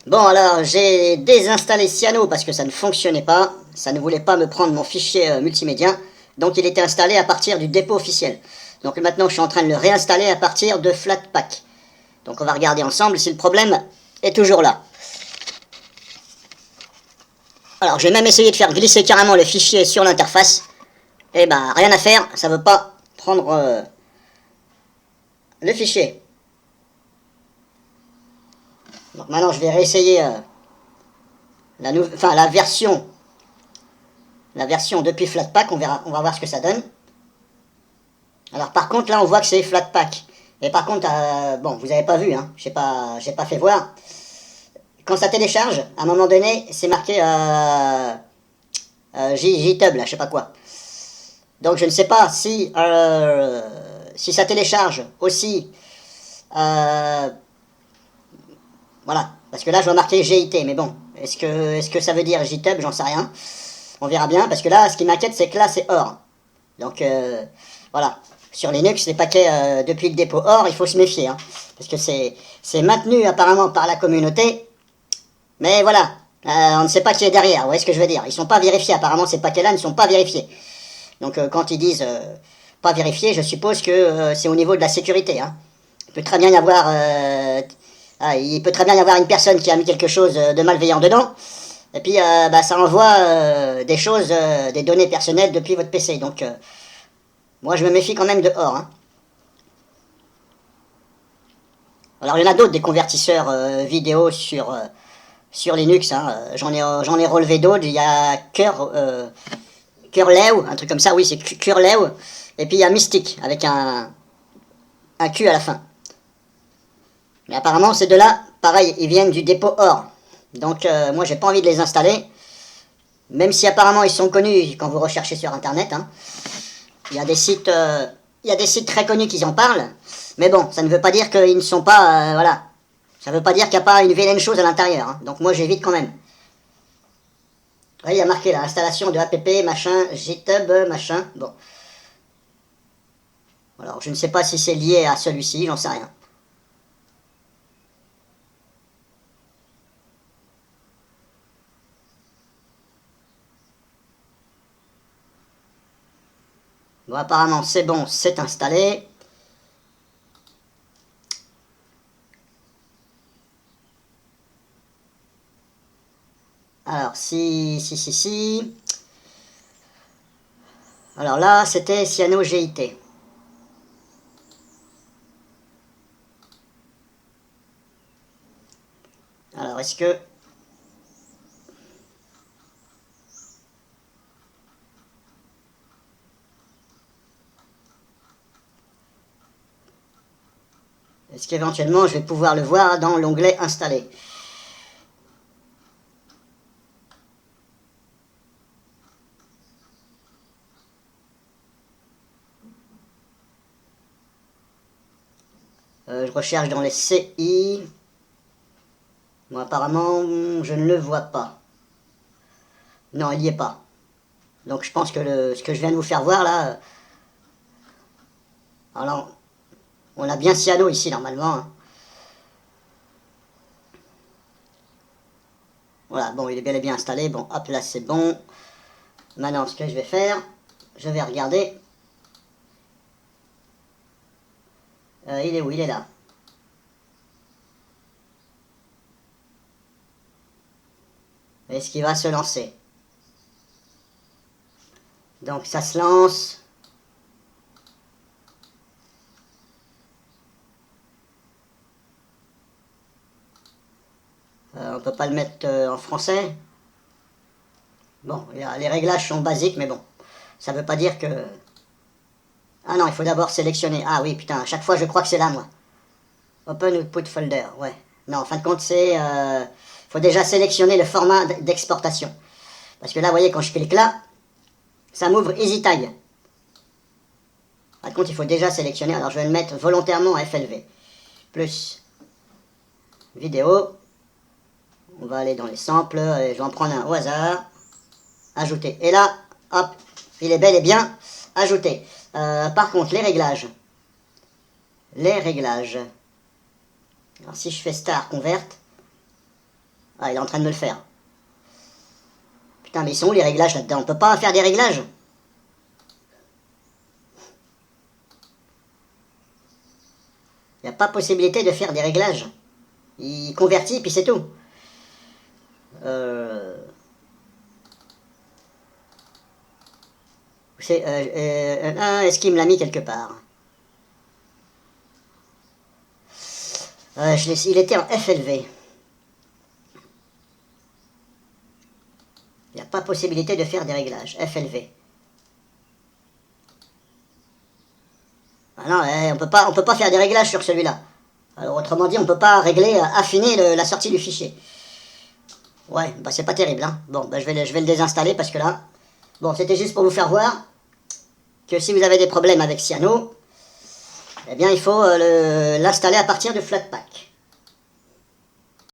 Bon, alors, j'ai désinstallé Cyano parce que ça ne fonctionnait pas. Ça ne voulait pas me prendre mon fichier multimédia. Donc, il était installé à partir du dépôt officiel. Donc, maintenant, je suis en train de le réinstaller à partir de Flatpak. Donc, on va regarder ensemble si le problème est toujours là. Alors, j'ai même essayé de faire glisser carrément le fichier sur l'interface. Et ben, rien à faire, ça veut pas prendre le fichier. Donc, maintenant, je vais réessayer la version depuis Flatpak. On va voir ce que ça donne. Alors, par contre, là, on voit que c'est Flatpak. Et par contre, bon, vous avez pas vu, hein, j'ai pas fait voir. Quand ça télécharge, à un moment donné, c'est marqué JTub, là, je sais pas quoi. Donc je ne sais pas si ça télécharge aussi. Voilà, parce que là je vois marqué GIT, mais bon, est-ce que ça veut dire JTub, j'en sais rien. On verra bien, parce que là, ce qui m'inquiète, c'est que là, c'est OR. Donc voilà, sur Linux, les paquets depuis le dépôt OR, il faut se méfier, hein, parce que c'est maintenu apparemment par la communauté, mais voilà, on ne sait pas qui est derrière, vous voyez ce que je veux dire. Ils ne sont pas vérifiés, apparemment ces paquets-là ne sont pas vérifiés. Donc quand ils disent pas vérifié, je suppose que c'est au niveau de la sécurité. Hein. Il peut très bien y avoir une personne qui a mis quelque chose de malveillant dedans, et puis ça envoie des choses, des données personnelles depuis votre PC. Donc moi je me méfie quand même de OR. Hein. Alors il y en a d'autres, des convertisseurs vidéo sur Linux. Hein. J'en ai relevé d'autres. Il y a Curlew, un truc comme ça, oui, c'est Curlew. Et puis il y a Mystic, avec un Q à la fin. Mais apparemment, ces deux-là, pareil, ils viennent du dépôt OR. Donc, moi, j'ai pas envie de les installer. Même si apparemment, ils sont connus quand vous recherchez sur Internet. Hein. Il y a des sites très connus qui en parlent. Mais bon, ça ne veut pas dire qu'ils ne sont pas... voilà. Ça ne veut pas dire qu'il n'y a pas une vilaine chose à l'intérieur. Hein. Donc, moi, j'évite quand même. Oui, il y a marqué là, installation de app, machin, GitHub, machin. Bon. Alors, je ne sais pas si c'est lié à celui-ci, j'en sais rien. Bon, apparemment, c'est bon, c'est installé. Alors, si. Alors là, c'était Cyano GIT. Alors, est-ce que... Est-ce qu'éventuellement, je vais pouvoir le voir dans l'onglet installé? Je recherche dans les CI. Bon, apparemment, je ne le vois pas. Non, il n'y est pas. Donc je pense que ce que je viens de vous faire voir là... alors, on a bien Cyano ici normalement. Hein. Voilà, bon, il est bel et bien installé. Bon, hop, là c'est bon. Maintenant, ce que je vais faire, je vais regarder. Il est où? Il est là. Est-ce qu'il va se lancer? Donc ça se lance. On peut pas le mettre en français. Bon, les réglages sont basiques, mais bon. Ça veut pas dire que... Ah non, il faut d'abord sélectionner. Ah oui, putain, à chaque fois je crois que c'est là, moi. Open Output Folder, ouais. Non, en fin de compte, c'est... faut déjà sélectionner le format d'exportation. Parce que là, vous voyez, quand je clique là, ça m'ouvre EasyTag. Par contre, il faut déjà sélectionner. Alors, je vais le mettre volontairement en FLV. Plus vidéo. On va aller dans les samples. Et je vais en prendre un au hasard. Ajouter. Et là, hop, il est bel et bien ajouté. Par contre, les réglages. Alors, si je fais Star Convert. Ah, il est en train de me le faire. Putain, mais ils sont où les réglages là-dedans? On peut pas faire des réglages? Il n'y a pas possibilité de faire des réglages. Il convertit, puis c'est tout. Est-ce qu'il me l'a mis quelque part? Il était en FLV. Il n'y a pas possibilité de faire des réglages. FLV. Ah non, on peut pas faire des réglages sur celui-là. Alors autrement dit, on peut pas régler, affiner la sortie du fichier. Ouais, bah c'est pas terrible, hein. Bon, bah je vais le désinstaller parce que là... Bon, c'était juste pour vous faire voir que si vous avez des problèmes avec Cyano, eh bien il faut l'installer à partir de Flatpak.